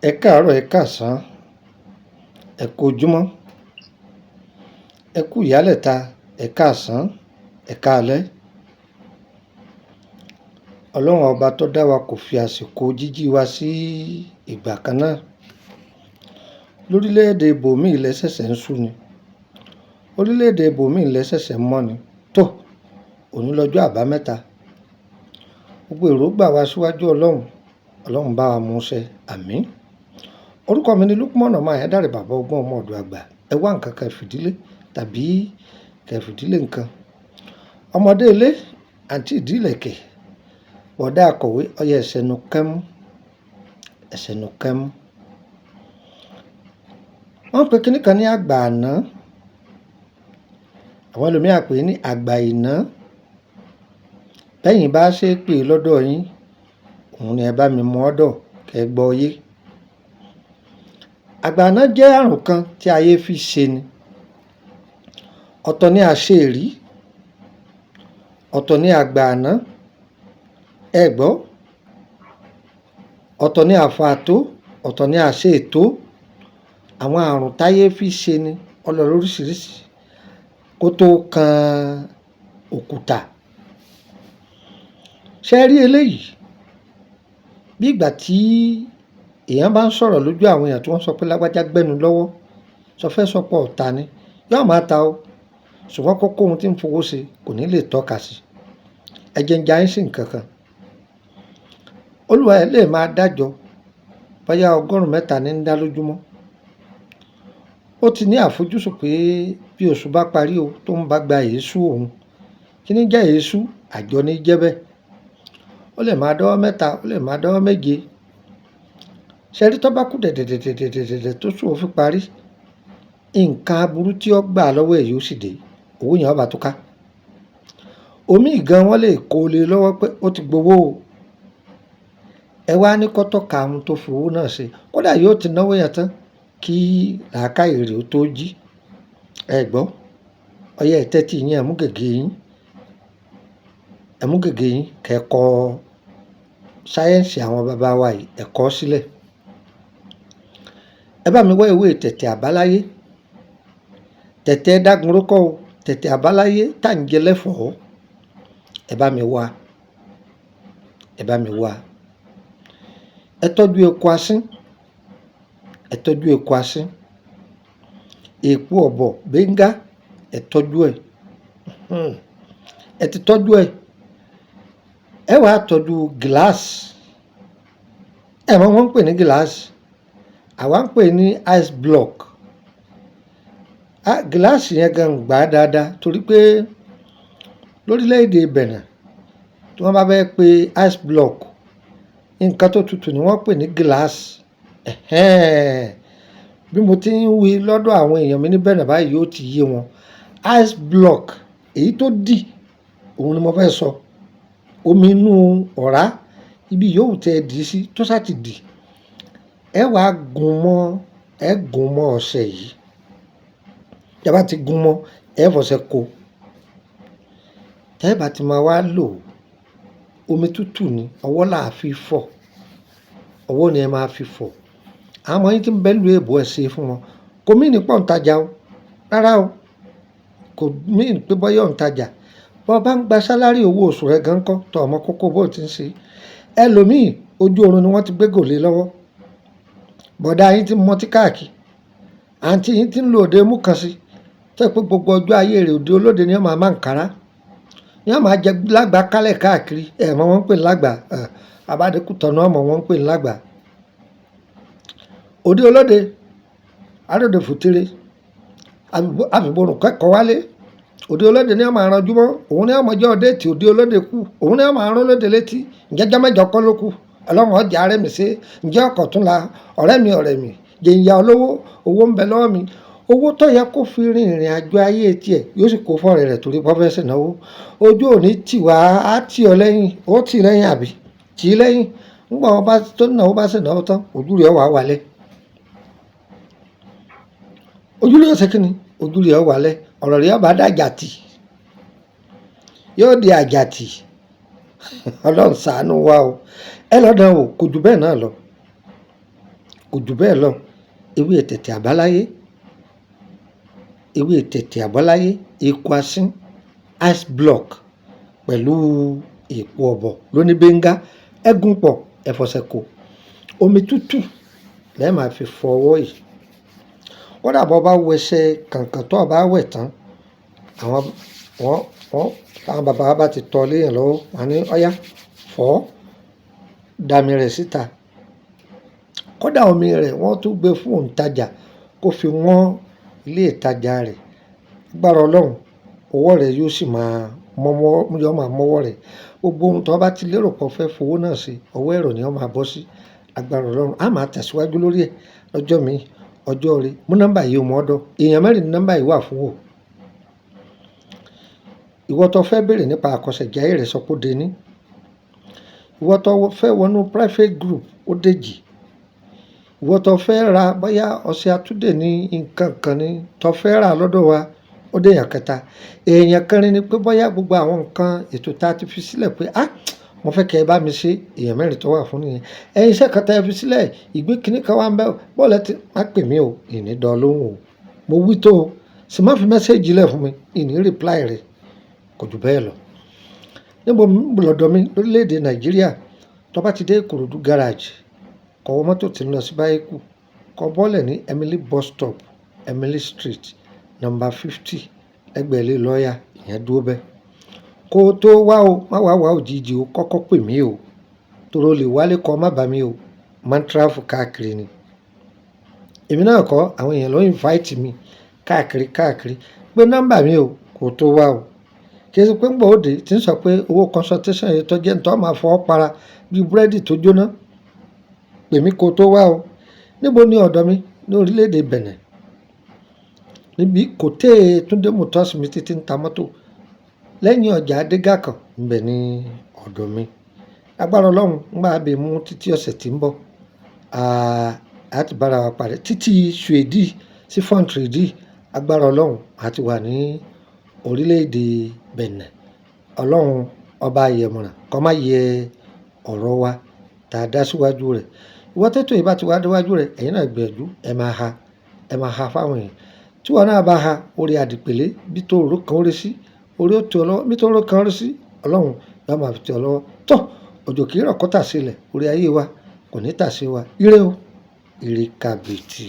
Ẹ káàárọ̀, ẹ káàsán, ẹ kú ojúmọ́, ẹ kú ìyálẹ̀ta, ẹ káàsán, ẹ káalẹ́. Ọlọ́run ọba tó dá wa kò fi àsìkò jíjí wa sí ìgbà kan náà. Lórílẹ̀-èdè ibòmíì ilẹ̀ ṣẹ̀ṣẹ̀ ń ṣú ni. Orílẹ̀-èdè ibòmíì ilẹ̀ ṣẹ̀ṣẹ̀ ń mọ́ ni. Tó, òní lọ́jọ́ àbámẹ́ta. Gbogbo èròǹgbà wa síwájú Ọlọ́run bá wa mú ṣẹ. Àmín. Orúkọ mi ni Lukman ọmọ Ayédáre bàbá ọgbọ́n ọmọ ọ̀dọ̀ àgbà. Ẹ wá nǹkan kan fìdílé tàbí kẹfìdílé nǹkan. Ọmọdé ilé àǹtí ìdílẹ̀kẹ̀. Bọ̀dá akọ̀wé ọyẹ ẹ̀sẹ̀nu kẹ́mú. Wọ́n pe kíní kan ní àgbà àná. Àwọn ẹlòmíràn pè é ní àgbà ìná. Bẹ́yìn bá ṣe pè lọ́dọ̀ yín, òun ni ẹ bá mi mú ọ́dọ̀ kẹ́ gbọ́ yé. Àgbà àná jẹ́ àrùn kan tí ayé fi ṣe ni. Ọ̀tọ̀ ni àṣeèrí, ọ̀tọ̀ ni àgbà àná, ẹ gbọ́. Ọ̀tọ̀ ni àfààtó, ọ̀tọ̀ ni àṣeètó. Àwọn àrùn táyé fi ṣe ni ọlọ lóríṣiríṣi kó tó kan òkúta. Ṣé rí eléyìí? Bí ìgbà tí èèyàn bá ń sọ̀rọ̀ lójú àwọn èèyàn tí wọ́n sọ pé lágbájá gbẹ́nu lọ́wọ́, sọ fẹ́ sọpọ̀ ọ̀tá ni, yóò máa ta o. Ṣùgbọ́n kókó ohun tí ń fowó ṣe kò ní lè tọ́ka sí. Ẹ jẹ́ ń já yín sí nǹkan kan. Olúwa ẹ̀ lè máa dájọ́ bóyá 100 ní ń dá lójúmọ́. Ó ti ní àfojúsùn pé bí oṣù bá parí o tó ń bá gba èésú òun. Kí ní jẹ́ èésú? Àjọ ní jẹ́ bẹ́ẹ̀. Ó lè máa dọ́wọ́ 3, ó lè máa dọ́wọ́ 7. Ṣé rí tó bá kú dẹ̀dẹ̀dẹ̀dẹ̀dẹ̀dẹ̀ tó sùn ó fi parí? Nǹkan aburú tí ó gbà lọ́wọ́ ẹ̀ yóò sì dé. Owó yẹn ó bá tó ká. Omi gan wọ́n lè kó lé lọ́wọ́ pé ó ti gbowó o. Ẹ wá ní kọ́tọ̀ ka ohun tó fi owó náà ṣe. Kódà yóò ti náwó yẹn tán kí làákàyè rẹ̀ ó tó jí. Ẹ gbọ́. Ọyẹ ìtẹ́tí yín ẹ mú gègé yín. Ẹ mú gègé yín kẹ́kọ̀ọ́ sáyẹ́ǹsì àwọn bàbá wa yìí ẹ kọ sílẹ̀. Ẹ bá mi wá ìwé tẹ̀tẹ̀ àbáláyé. Tẹ̀tẹ̀ dágunrókọ́ o. Tẹ̀tẹ̀ àbáláyé tá ń jẹ lẹ́fọ̀ọ́. Ẹ bá mi wá. Ẹ bá mi wá. Ẹ tọ́jú eku asín. Ẹ tọ́jú eku asín. Èpo ọ̀bọ̀ bẹ́ngá. Ẹ tọ́jú ẹ̀. Ẹ ti tọ́jú ẹ̀. Ẹ wá tọ́jú gíláàsì. Ẹ mọ̀ wọ́n ń pè ní gíláàsì. Àwa ń pè ní ice block. Gíláàsì yẹn gan gbà dáadáa torí pé lórílẹ̀-èdè Benin tí wọ́n bá fẹ́ pe ice block, nǹkan tó tutù ni wọ́n pè ní gíláàsì. Bí mo ti ń wí lọ́dọ̀ àwọn èèyàn mi ní Benin báyìí yóò ti yé wọn. Ice block èyí tó dì òun ni mo fẹ́ sọ. Omi inú ọ̀rá ibi yòówù tẹ́ ẹ dì sí tó sá ti dì. Ẹ wá gún mọ́ ọṣẹ yìí. Tí a bá ti gún mọ́, ẹ fọṣẹ kó. Tẹ́ ẹ bá ti máa wá lò omi tútù ni ọwọ́ là á fi fọ̀. Ọwọ́ ni ẹ máa fi fọ̀. Àwọn ọmọ yín tí ń bẹ lù èbó ẹ ṣe fún wọn. Kò mí ní pọ̀ ń tajà o. Rárá o. Kò mí ní pé bọ́yọ̀ ń tajà. Bọ́ bá ń gba sálárì owó oṣù rẹ̀ gan kọ́ tọ̀ ọmọ kókó bó ti ń ṣe. Ẹlòmíì ojú oorun ni wọ́n ti gbé gòlé lọ́wọ́. Bọ̀dá yín ti mọtí káàkiri. Àǹtí yín ti ń lo òde mú kan sí. Tẹ́ pé gbogbo ọjọ́ ayé rẹ̀ òde olóde ni ó máa ń kára. Ni ó máa jẹ lágbà kálẹ̀ káàkiri. Ẹ mọ̀ wọ́n ń pè lágbà. Abádékù tọ̀nà ọmọ wọn ń pè lágbà. Òde olóde. Aróde fòtére. Àfìborùn kẹ́kọ̀ọ́ wálé. Òde olóde ni ó máa ranjú mọ́. Òun ni ó máa jẹ́ ọdẹ tí òde olóde kù. Òun ni ó máa rán lóde létí. Ǹjẹ́ mẹ́jọ kọ́ ló kù. Ọlọ́run ọjà arẹ́ mi ṣe. Ǹjẹ́ ọkọ̀ tún la ọ̀rẹ́ mi. Jẹ́ ìyá olówó. Owó ń bẹ lọ́wọ́ mi. Owó tó yẹ kó fi rin ìrìn àjò ayé tiẹ̀ yóò sì kó fọ́ọ̀rẹ́ rẹ̀ torí pé ó fẹ́ ṣènáwó. Ojú òní tì wá á tì ọ lẹ́yìn. Ó tì lẹ́yìn àbí? Tì í lẹ́yìn. Nígbà wọn bá tó náwó bá ṣènáwó tán, ojú rẹ̀ wà wálẹ̀. Ojú rẹ̀ ṣe kí ni? Ojú rẹ̀ wà lẹ̀. Ọ̀rọ̀ rẹ̀ bá dàjà tì. Yóò di àjàtì. Ọlọ́run ṣàánú wa o. Ẹ lọ́dọ̀ o kò jù bẹ́ẹ̀ náà lọ. kò jù bẹ́ẹ̀ lọ. Ewé tẹ̀tẹ̀ àbáláyé, ewé tẹ̀tẹ̀ àbáláyé, eku asín, ice block pẹ̀lú èpo ọ̀bọ̀ lóníbéńgá, ẹ gún pọ̀, ẹ fọṣẹ kó. Omi tútù lẹ́ẹ̀ máa fi fọ ọwọ́ yìí. Kódà bó bá wẹṣẹ kànkàn tó bá wẹ̀ tán, táwọn bàbá wa bá ti tọ́ léèyàn lọ́wọ́, wọ́n á ní ọ̀yá fọ̀, dami rẹ̀ síta. Kódà omi rẹ̀ wọ́n tún gbé fún òǹtajà kó fi wọ́n ilé ìtajà rẹ̀. Agbára Ọlọ́run, owó rẹ̀ yóò sì máa mọ́wọ́ rẹ̀. Gbogbo ohun tó bá ti lérò pé ó fẹ́ fowó náà sí, ọwọ́ ẹ̀rọ ni ó máa bọ́ sí. Agbára Ọlọ́run, a máa tẹ̀síwájú lórí ẹ̀ lọ́jọ́ mi, ọjọ́ rẹ̀. Mú nọ́mbà yìí mọ́ ọ́dọ̀. Èèyàn mẹ́rin ní nọ́mbà yìí wà fún o. Ìwọ tó fẹ́ béèrè nípa àkọsẹ̀jáyé rẹ̀ sọ pé ó dé ní. Ìwọ tó fẹ́ wọnú private group ó dèjì. Ìwọ tó fẹ́ ra bóyá ọṣẹ àtúndè ní nǹkan kan ní tó fẹ́ rà lọ́dọ̀ wa ó dé èèyàn kẹta. Èèyàn kẹrin ni pé bóyá gbogbo àwọn nǹkan ètò tá a ti fi sílẹ̀ pé mo fẹ́ kẹ́ ẹ bá mi ṣe. Èèyàn mẹ́rin tó wà fún nìyẹn. Ẹ̀yin iṣẹ́ kan tá ẹ fi sílẹ̀, ìgbé kíní kan wá ń bẹ́ bọ́ọ̀lù ẹ ti má pè mí o, ìní dán lóhùn o. Mo wí tó o, sì má fi mẹ́sẹ́ẹ̀jì lẹ̀ fún mi, ìní reply rẹ̀, kò jù bẹ́ẹ̀ lọ. Níbo lọ́dọ̀ mi lórílẹ̀‐èdè Nàìjíríà, tó bá ti dé Ìkòròdú garage, kọ wọ mọ́tò tí ń lọ sí Báyékù, kọ bọ́ọ̀lẹ̀ ní Emily bus stop, Emily street, number 50, ẹgbẹ́ ilé lọ́ọ̀yà, ìyẹn dúró bẹ́ẹ̀. Kó o tó wá o, má wá òjijì o, kọ́kọ́ pè mí o, torí o lè wálé kọ́ má bá mi o, máa ń travel káàkiri ni. Èmi náà kọ́, àwọn èèyàn ló invite mi káàkiri pé nọ́mbà mi o, kó o tó wá o. Kì í ṣe pé ń gbọ́ òde tí ń sọ pé owó consultation yìí tó jẹ́ nítorí máa fọwọ́ para bí búrẹ́dì tó jóná. Pè mí kó o tó wá o. Níbo ni ọ̀dọ̀ mi? Ní orílẹ̀-èdè Benin. Níbi Kòtẹ́ Túndé Motors mi títí ń ta mọ́tò. Lẹ́yìn ọjà Adégàkàn, ńbẹ̀ ni ọ̀dọ̀ mi. Agbára Ọlọ́run, ń bá bẹ̀ mú títí ọ̀sẹ̀ tí ń bọ̀. A ti bára wa pàdé títí Suèdì sí Fọ́ǹtìrìdì. Agbára Ọlọ́run, a ti wà ní orílẹ̀-èdè Benin. Ọlọ́run ọba ayẹ̀mọ̀ràn kó má yẹ ọ̀rọ̀ wa tá a dá síwájú rẹ̀. Ìwọ tètò ìbá ti wá déwájú rẹ̀, ẹ̀yin náà gbìyànjú, ẹ máa ha fáwọn èèyàn. Tí wọn náà bá ha orí àdìpèlé bí tó rò kan orí sí, orí ó tì ọ lọ́wọ́ bí tó rò kan orí sí, Ọlọ́run yóò máa fi tì ọ lọ́wọ́. Tó òjò kì í rọ̀ kó tà sílẹ̀, orí ayé wa kò ní tà sí wa. Ire o, ire kàbìtì.